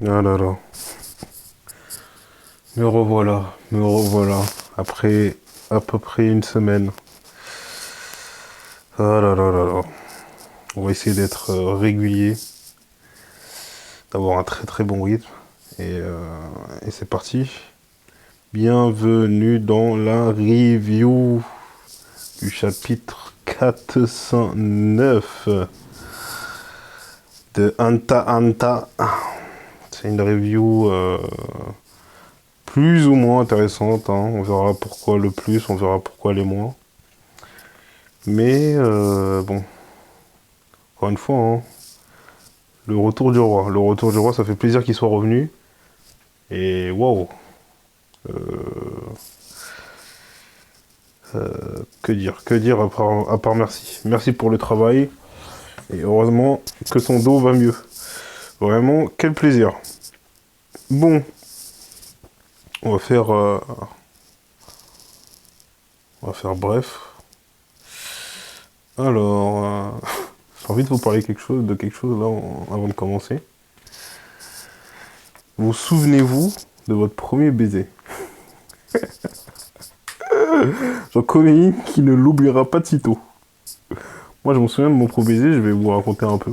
Ah là là. Me revoilà. Après à peu près une semaine. Ah là là là là. On va essayer d'être régulier, d'avoir un très très bon rythme. Et c'est parti. Bienvenue dans la review du chapitre 409 de Anta Anta. C'est une review plus ou moins intéressante, hein. On verra pourquoi le plus, on verra pourquoi les moins. Mais bon, encore une fois, hein, le retour du roi. Le retour du roi, ça fait plaisir qu'il soit revenu. Et waouh, que dire à part merci. Merci pour le travail. Et heureusement que son dos va mieux. Vraiment, quel plaisir. Bon, on va faire, on va faire bref. Alors, j'ai envie de vous parler de quelque chose là avant de commencer. Vous souvenez-vous de votre premier baiser? J'en connais une qui ne l'oubliera pas de sitôt. Moi, je me souviens de mon premier baiser, je vais vous raconter un peu.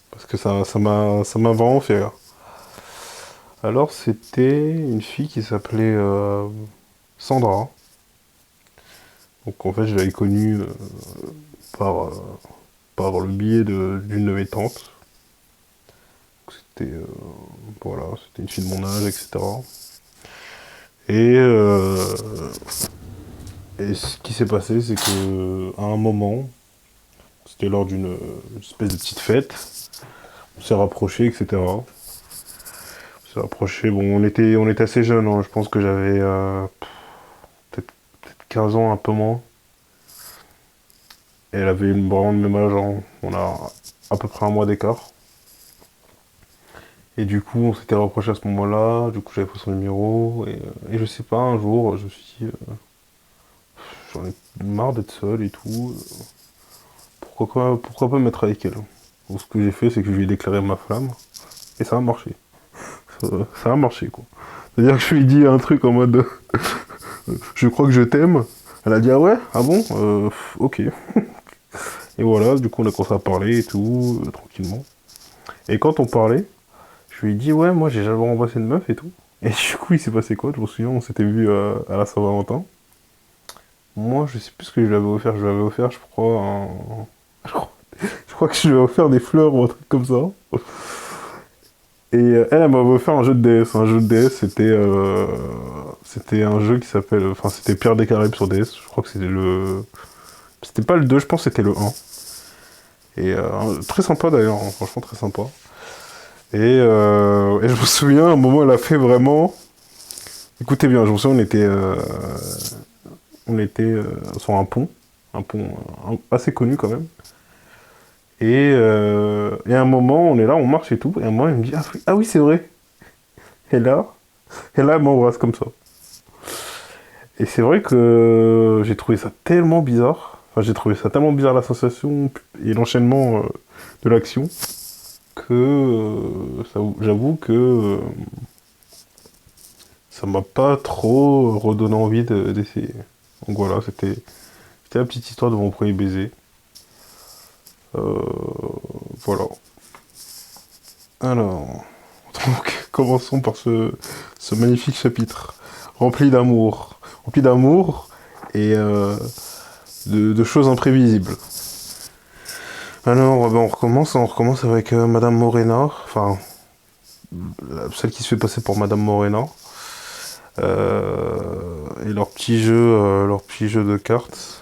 Parce que ça m'a vraiment fait rire. Alors, c'était une fille qui s'appelait Sandra. Donc, en fait, je l'avais connue par, euh, par le biais d'une de mes tantes. C'était voilà, c'était une fille de mon âge, etc. Et, euh, et ce qui s'est passé, c'est que à un moment, c'était lors d'une espèce de petite fête, on s'est rapprochés, etc. On s'est rapprochés, bon, on était assez jeunes, hein. Je pense que j'avais peut-être 15 ans, un peu moins. Et elle avait vraiment le même âge, hein. On a à peu près un mois d'écart. Et du coup, on s'était rapprochés à ce moment-là. Du coup, j'avais pris son numéro. Et je sais pas, un jour, je me suis dit, j'en ai marre d'être seul et tout. Pourquoi pas me mettre avec elle? Donc, ce que j'ai fait, c'est que je lui ai déclaré ma flamme. Et ça a marché. Ça a marché, quoi. C'est-à-dire que je lui ai dit un truc en mode, je crois que je t'aime. Elle a dit, ah ouais? Ah bon? Ok. Et voilà, du coup, on a commencé à parler et tout, tranquillement. Et quand on parlait, je lui ai dit, ouais, moi, j'ai jamais embrassé une meuf et tout. Et du coup, il s'est passé quoi? Je me souviens, on s'était vu à la Saint-Valentin. Moi, je sais plus ce que je lui avais offert. Je lui avais offert, je crois, je crois que je lui ai offert des fleurs ou un truc comme ça. Et elle m'avait offert un jeu de DS. Un jeu de DS, c'était un jeu qui s'appelle... Enfin, c'était Pierre des Caraïbes sur DS. Je crois que c'était le... C'était pas le 2, je pense que c'était le 1. Et très sympa d'ailleurs, hein, franchement très sympa. Et je me souviens, à un moment, elle a fait vraiment... Écoutez bien, je me souviens, on était sur un pont assez connu quand même. Et à un moment, on est là, on marche et tout. Et à un moment, elle me dit, ah oui, c'est vrai. Et là, et là, elle m'embrasse comme ça. Et c'est vrai que j'ai trouvé ça tellement bizarre. Enfin, j'ai trouvé ça tellement bizarre la sensation et l'enchaînement de l'action que j'avoue que ça m'a pas trop redonné envie d'essayer. Donc voilà, c'était la petite histoire de mon premier baiser. Voilà. Alors, donc commençons par ce magnifique chapitre rempli d'amour, et de choses imprévisibles. Alors, ben, on recommence avec Madame Morena, enfin celle qui se fait passer pour Madame Morena, et leur petit jeu de cartes,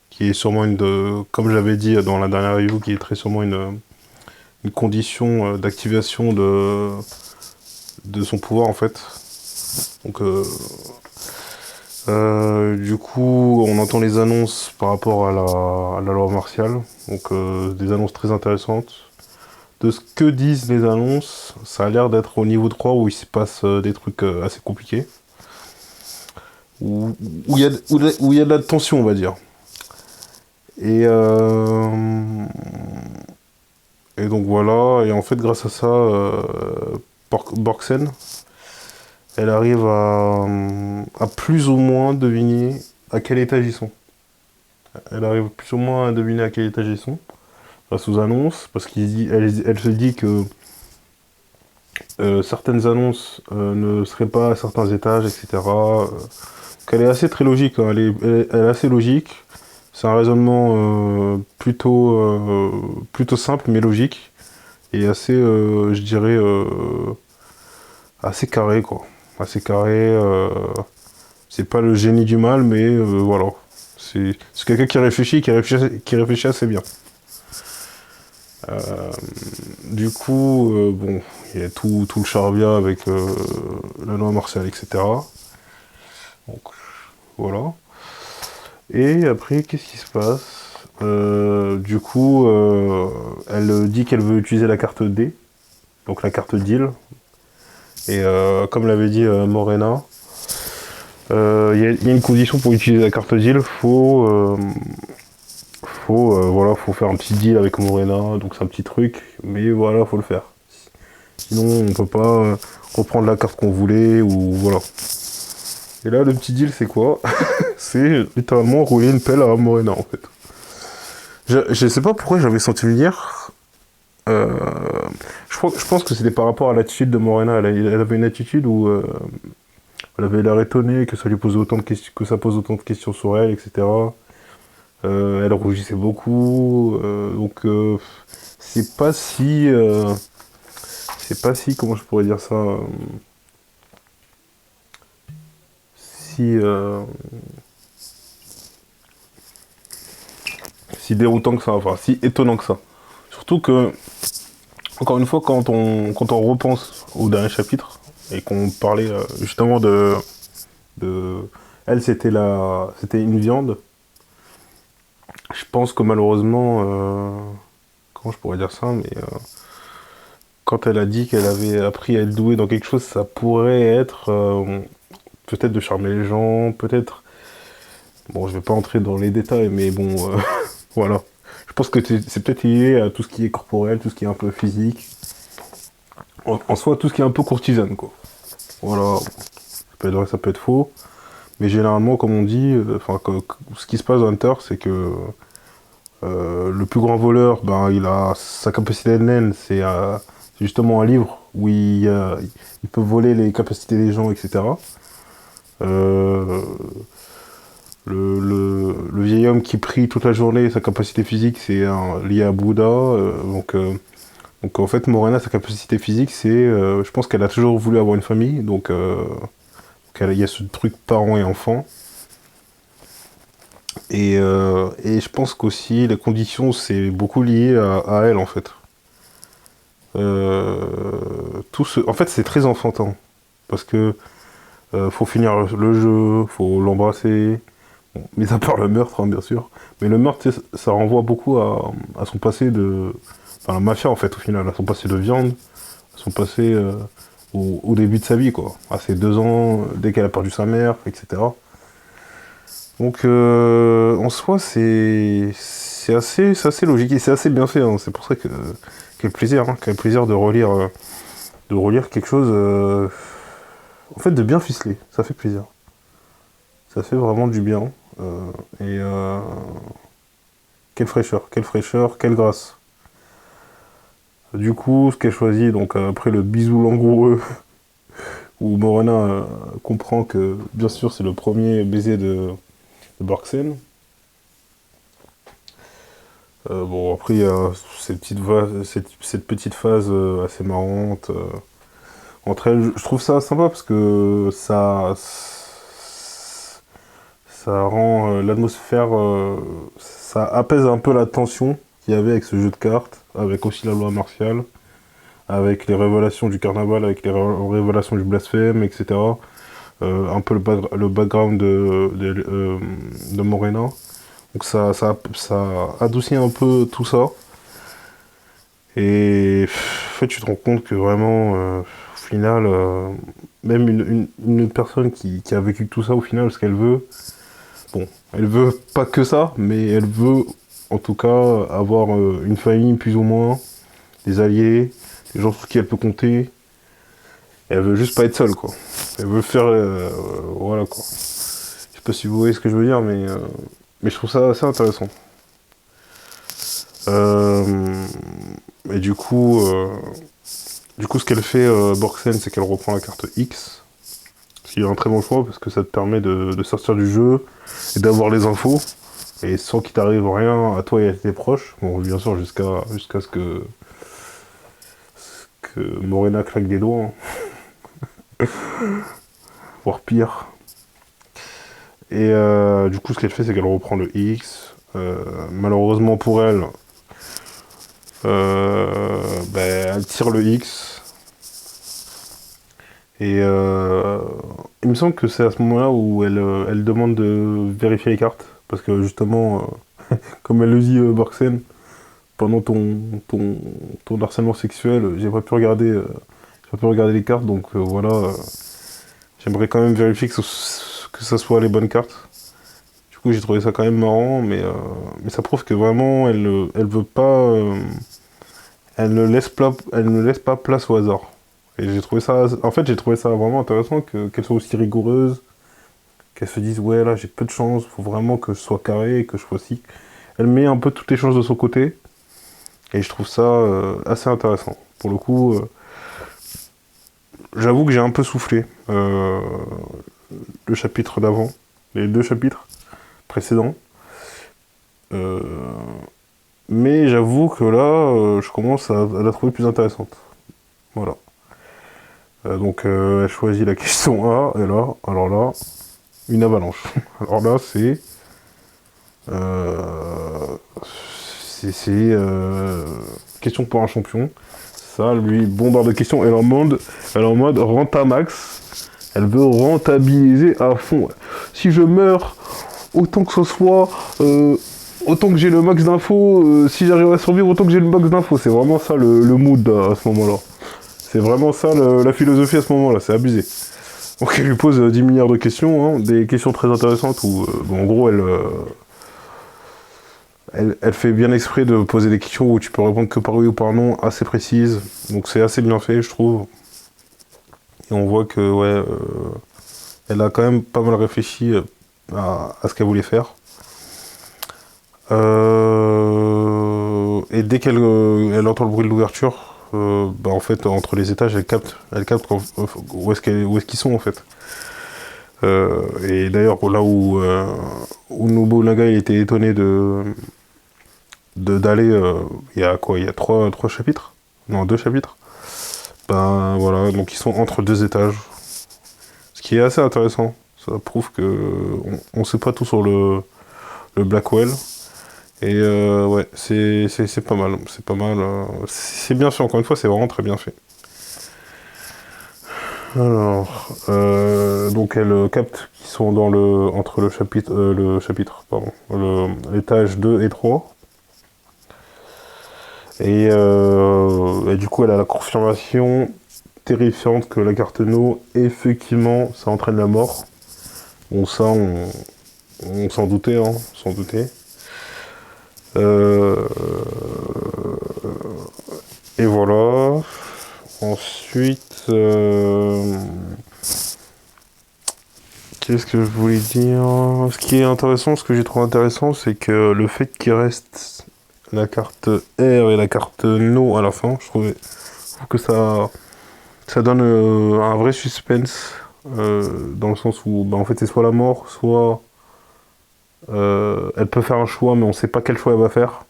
qui est sûrement comme j'avais dit dans la dernière review, qui est très sûrement une condition d'activation de son pouvoir en fait. Donc, du coup, on entend les annonces par rapport à la loi martiale, donc des annonces très intéressantes. De ce que disent les annonces, ça a l'air d'être au niveau 3 où il se passe des trucs assez compliqués. Où il y a de la tension, on va dire. Et Et donc voilà, et en fait, grâce à ça, Borksen, elle arrive à plus ou moins deviner à quel étage ils sont. Elle arrive plus ou moins à deviner à quel étage ils sont, grâce aux annonces, parce elle se dit que certaines annonces ne seraient pas à certains étages, etc. Elle est assez très logique, hein. Elle est assez logique. C'est un raisonnement plutôt simple mais logique et assez, je dirais, assez carré quoi. Assez carré. C'est pas le génie du mal, mais voilà. C'est quelqu'un qui réfléchit assez bien. Euh, du coup, bon, il y a tout le charabia avec la loi martiale, etc. Donc voilà. Et après, qu'est-ce qui se passe? Du coup, elle dit qu'elle veut utiliser la carte D, donc la carte deal. Et comme l'avait dit Morena, il y a une condition pour utiliser la carte deal, faut faire un petit deal avec Morena, donc c'est un petit truc, mais voilà, faut le faire. Sinon, on peut pas reprendre la carte qu'on voulait, ou voilà. Et là, le petit deal, c'est quoi? C'est littéralement rouler une pelle à Morena, en fait. Je sais pas pourquoi j'avais senti venir. Euh, je pense que c'était par rapport à l'attitude de Morena. Elle avait une attitude où elle avait l'air étonnée que ça lui posait autant de questions, que ça pose autant de questions sur elle, etc. Elle rougissait beaucoup, donc c'est pas si, comment je pourrais dire ça, si, si déroutant que ça, enfin si étonnant que ça. Surtout que, encore une fois, quand on repense au dernier chapitre et qu'on parlait justement de, elle c'était une viande. Je pense que malheureusement, comment je pourrais dire ça, mais quand elle a dit qu'elle avait appris à être douée dans quelque chose, ça pourrait être peut-être de charmer les gens, peut-être. Bon, je vais pas entrer dans les détails, mais bon, voilà. Je pense que c'est peut-être lié à tout ce qui est corporel, tout ce qui est un peu physique. En soi, tout ce qui est un peu courtisane, quoi. Voilà. Ça peut être vrai, ça peut être faux. Mais généralement, comme on dit, ce qui se passe dans Hunter, c'est que le plus grand voleur, ben, il a sa capacité de naine, c'est justement un livre où il peut voler les capacités des gens, etc. Euh, le vieil homme qui prie toute la journée, sa capacité physique, c'est lié à Bouddha. Donc en fait, Morena, sa capacité physique, je pense qu'elle a toujours voulu avoir une famille, donc il y a ce truc parents et enfants. Et je pense qu'aussi les conditions, c'est beaucoup lié à elle en fait. En fait, c'est très enfantin parce que faut finir le jeu, faut l'embrasser. Bon, mis à part le meurtre, hein, bien sûr. Mais le meurtre, tu sais, ça renvoie beaucoup à son passé de. Enfin, la mafia, en fait, au final, à son passé de viande, à son passé au début de sa vie, quoi. À ses 2 ans, dès qu'elle a perdu sa mère, etc. Donc, en soi, c'est assez logique et c'est assez bien fait, hein. C'est pour ça que quel plaisir, hein, quel plaisir de relire quelque chose, en fait, de bien ficelé. Ça fait plaisir. Ça fait vraiment du bien. Et quelle fraîcheur, quelle grâce. Du coup, ce qu'elle choisit, donc après le bisou langoureux, où Morena comprend que, bien sûr, c'est le premier baiser de Borksen. Bon, après, il y a cette petite phase assez marrante entre elles. Je trouve ça sympa parce que ça rend l'atmosphère, ça apaise un peu la tension qu'il y avait avec ce jeu de cartes, avec aussi la loi martiale, avec les révélations du carnaval, avec les révélations du blasphème, etc. Un peu le background de Morena. Donc ça adoucit un peu tout ça. Et en fait, tu te rends compte que vraiment, au final, même une personne qui a vécu tout ça, au final, ce qu'elle veut, bon, elle veut pas que ça, mais elle veut en tout cas avoir une famille plus ou moins, des alliés, des gens sur qui elle peut compter. Et elle veut juste pas être seule, quoi. Elle veut faire... voilà, quoi. Je sais pas si vous voyez ce que je veux dire, mais je trouve ça assez intéressant. Et du coup, ce qu'elle fait, Borksen, c'est qu'elle reprend la carte X. Ce qui est un très bon choix, parce que ça te permet de sortir du jeu et d'avoir les infos. Et sans qu'il t'arrive rien à toi et à tes proches. Bon, bien sûr, jusqu'à ce que Morena claque des doigts. Hein. Voire pire. Et du coup, ce qu'elle fait, c'est qu'elle reprend le X. Malheureusement pour elle, elle tire le X. Et il me semble que c'est à ce moment-là où elle demande de vérifier les cartes. Parce que justement, comme elle le dit, Borksen, pendant ton harcèlement sexuel, j'ai pas pu regarder les cartes, donc voilà. J'aimerais quand même vérifier que ça soit les bonnes cartes. Du coup, j'ai trouvé ça quand même marrant, mais ça prouve que vraiment, elle veut pas, elle ne laisse pas place au hasard. Et j'ai trouvé ça vraiment intéressant qu'elle soit aussi rigoureuse, qu'elle se dise, ouais, là, j'ai peu de chance, faut vraiment que je sois carré, que je sois si. Elle met un peu toutes les chances de son côté, et je trouve ça assez intéressant. Pour le coup, j'avoue que j'ai un peu soufflé le chapitre d'avant, les 2 chapitres précédents. Euh, mais j'avoue que là, je commence à la trouver plus intéressante. Voilà. Donc, elle choisit la question A, et là, alors là, une avalanche. Alors là, Euh, c'est question pour un champion. Ça, lui, bombarde de questions. Elle est en mode rentamax. Elle veut rentabiliser à fond. Si je meurs, autant que ce soit, autant que j'ai le max d'infos. Si j'arrive à survivre, autant que j'ai le max d'infos. C'est vraiment ça le mood à ce moment-là. C'est vraiment ça la philosophie à ce moment-là. C'est abusé. Donc elle lui pose 10 milliards de questions, hein, des questions très intéressantes où, en gros, elle fait bien exprès de poser des questions où tu peux répondre que par oui ou par non, assez précises. Donc c'est assez bien fait, je trouve. Et on voit que, ouais, elle a quand même pas mal réfléchi à ce qu'elle voulait faire. Et dès qu'elle entend le bruit de l'ouverture, en fait, entre les étages, elle capte où est-ce qu'ils sont, en fait. Et d'ailleurs, là où Nobunaga il était étonné d'aller, il y a quoi, il y a trois chapitres? Non, 2 chapitres. Ben voilà, donc ils sont entre 2 étages. Ce qui est assez intéressant. Ça prouve que on sait pas tout sur le Blackwell. Et ouais, c'est pas mal. C'est pas mal. C'est bien fait, encore une fois, c'est vraiment très bien fait. Alors, donc elle capte qu'ils sont entre l'étage 2 et 3. Et du coup, elle a la confirmation terrifiante que la carte No, effectivement, ça entraîne la mort. Bon, ça, on s'en doutait, hein, sans douter. Euh, et voilà. Ensuite, qu'est-ce que je voulais dire? Ce qui est intéressant, ce que j'ai trouvé intéressant, c'est que le fait qu'il reste la carte R et la carte No à la fin, je trouve que ça donne un vrai suspense, dans le sens où en fait c'est soit la mort, soit elle peut faire un choix, mais on sait pas quel choix elle va faire.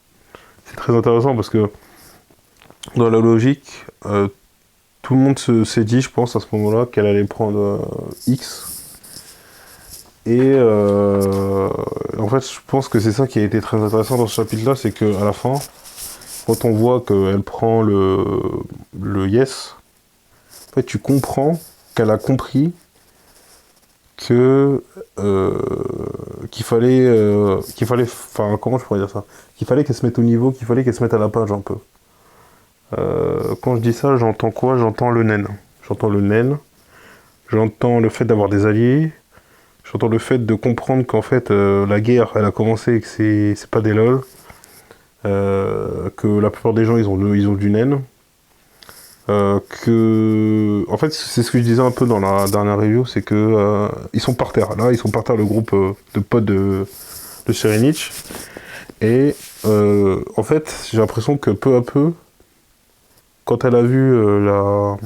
C'est très intéressant parce que dans la logique, tout le monde s'est dit, je pense, à ce moment-là, qu'elle allait prendre X. Et en fait, je pense que c'est ça qui a été très intéressant dans ce chapitre-là, c'est qu'à la fin, quand on voit qu'elle prend le yes, en fait, tu comprends qu'elle a compris que qu'il fallait, enfin, comment je pourrais dire ça, qu'il fallait qu'elle se mette au niveau, qu'il fallait qu'elle se mette à la page un peu. Quand je dis ça, j'entends quoi? J'entends le naine. J'entends le naine. J'entends le fait d'avoir des alliés. J'entends le fait de comprendre qu'en fait, la guerre, elle a commencé et que c'est pas des lol. que la plupart des gens ils ont du naine. En fait, c'est ce que je disais un peu dans la dernière review, c'est que ils sont par terre. Là, ils sont par terre, le groupe de potes de Serenich. Et en fait, j'ai l'impression que peu à peu, quand elle a vu la,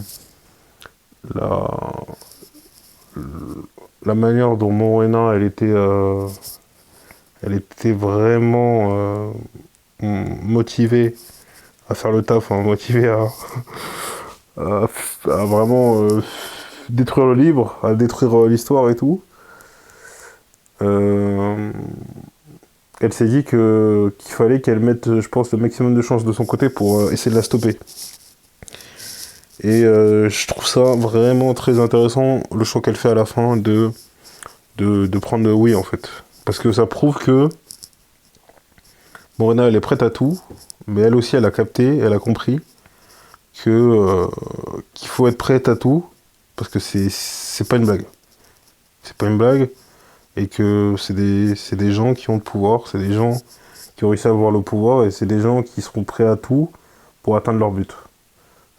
la manière dont Morena, elle était vraiment motivée à faire le taf, hein, motivée à vraiment détruire le livre, à détruire l'histoire et tout. Euh, Elle s'est dit qu'il fallait qu'elle mette, je pense, le maximum de chances de son côté pour essayer de la stopper. Et je trouve ça vraiment très intéressant, le choix qu'elle fait à la fin de prendre le oui, en fait. Parce que ça prouve que Morena, elle est prête à tout, mais elle aussi, elle a capté, elle a compris qu'il faut être prête à tout, parce que c'est pas une blague. C'est pas une blague, et que c'est des gens qui ont le pouvoir, c'est des gens qui ont réussi à avoir le pouvoir, et c'est des gens qui seront prêts à tout pour atteindre leur but. Que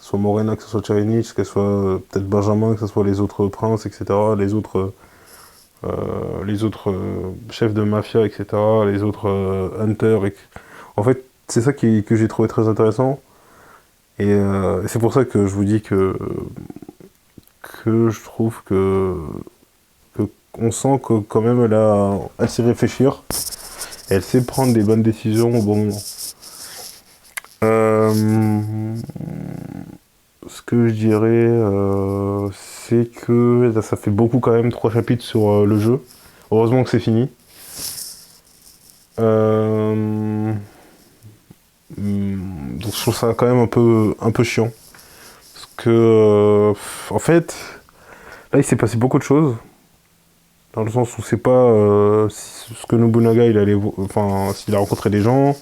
ce soit Morena, que ce soit Charinich, que ce soit peut-être Benjamin, que ce soit les autres princes, etc., les autres chefs de mafia, etc., les autres hunters. En fait, c'est ça que j'ai trouvé très intéressant. Et c'est pour ça que je vous dis que je trouve que on sent que quand même elle sait réfléchir, elle sait prendre des bonnes décisions au bon moment. Ce que je dirais, c'est que ça fait beaucoup quand même, 3 chapitres sur le jeu. Heureusement que c'est fini. Donc je trouve ça quand même un peu chiant. Parce que, en fait, là il s'est passé beaucoup de choses. Dans le sens où c'est pas ce que Nobunaga il allait, enfin s'il a rencontré des gens,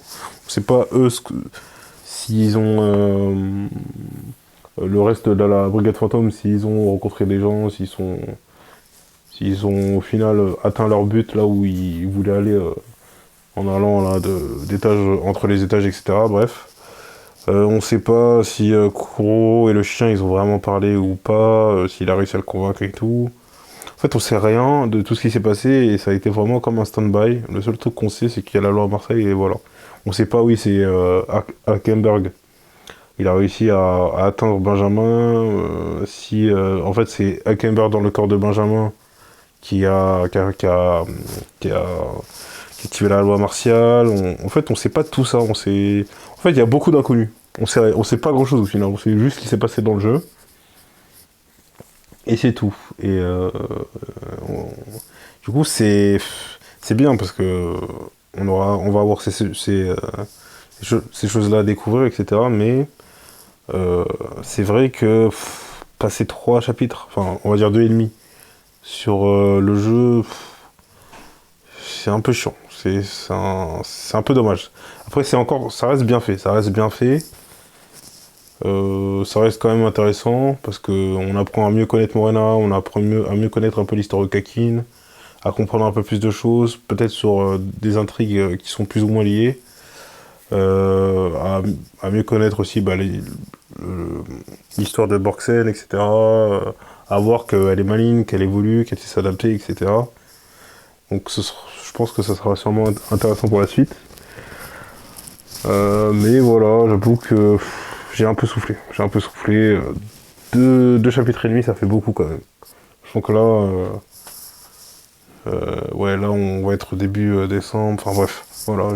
c'est pas eux s'ils ont le reste de la brigade fantôme, s'ils ont rencontré des gens, s'ils ont au final atteint leur but là où ils voulaient aller en allant là d'étage entre les étages, etc. Bref, on sait pas si Kuro et le chien ils ont vraiment parlé ou pas, s'il a réussi à le convaincre et tout. En fait, on sait rien de tout ce qui s'est passé et ça a été vraiment comme un stand-by. Le seul truc qu'on sait, c'est qu'il y a la loi à Marseille et voilà. On sait pas, oui, c'est Hackenberg. Il a réussi à atteindre Benjamin. Si, en fait, c'est Hackenberg dans le corps de Benjamin qui a, qui a, qui a, qui a- qui a activé la loi martiale. En fait, on sait pas tout ça. En fait, il y a beaucoup d'inconnus. On sait pas grand-chose au final. On sait juste ce qui s'est passé dans le jeu. Et c'est tout. Et on- du coup, c'est bien parce que on va avoir ces choses-là à découvrir, etc. Mais c'est vrai que passer 3 chapitres, enfin, on va dire deux et demi, sur le jeu, c'est un peu chiant. C'est un peu dommage. Après, ça reste bien fait. Ça reste bien fait. Ça reste quand même intéressant parce que on apprend à mieux connaître Morena, on apprend à mieux connaître un peu l'histoire de Kakin, à comprendre un peu plus de choses, peut-être sur des intrigues qui sont plus ou moins liées, à mieux connaître aussi le- l'histoire de Borksen, etc. À voir qu'elle est maligne, qu'elle évolue, qu'elle sait s'adapter, etc. Donc je pense que ça sera sûrement intéressant pour la suite. Mais voilà, j'avoue que j'ai un peu soufflé. J'ai un peu soufflé. Deux chapitres et demi, ça fait beaucoup quand même. Je pense que là, ouais, là on va être début décembre. Enfin bref, voilà,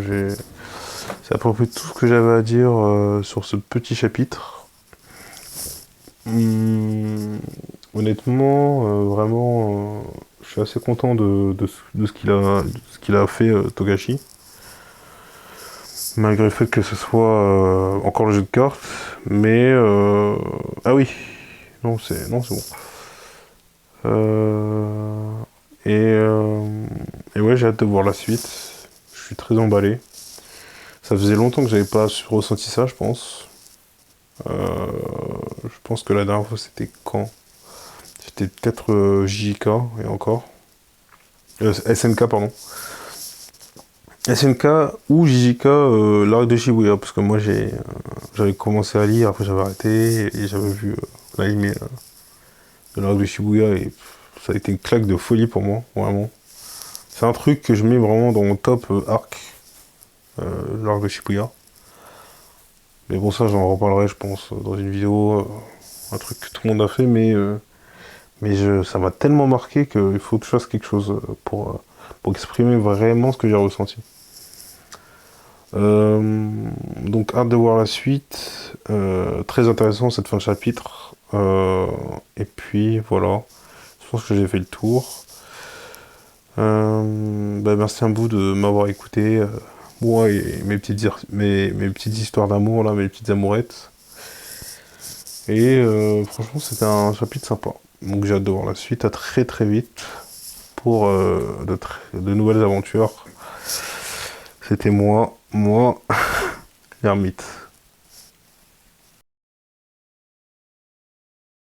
c'est à peu près tout ce que j'avais à dire sur ce petit chapitre. Hum, honnêtement, vraiment, je suis assez content de ce qu'il a fait Togashi. Malgré le fait que ce soit encore le jeu de cartes, mais ah oui, non c'est bon. Euh, et, euh, et ouais, j'ai hâte de voir la suite. Je suis très emballé. Ça faisait longtemps que j'avais pas ressenti ça, je pense. Je pense que la dernière fois c'était quand? C'était peut-être JK et encore. SNK, pardon. SNK ou JJK, l'arc de Shibuya, parce que moi j'avais commencé à lire, après j'avais arrêté, et j'avais vu l'anime de l'arc de Shibuya, et ça a été une claque de folie pour moi, vraiment. C'est un truc que je mets vraiment dans mon top arc, l'arc de Shibuya. Mais bon, ça j'en reparlerai, je pense, dans une vidéo, un truc que tout le monde a fait, mais ça m'a tellement marqué qu'il faut que je fasse quelque chose pour exprimer vraiment ce que j'ai ressenti. Euh, donc, hâte de voir la suite. Très intéressant cette fin de chapitre. Et puis, voilà. Je pense que j'ai fait le tour. Merci à vous de m'avoir écouté. Moi et mes petites histoires d'amour, là, mes petites amourettes. Et franchement, c'était un chapitre sympa. Donc, j'ai hâte de voir la suite. À très très vite pour de nouvelles aventures. C'était moi, l'ermite.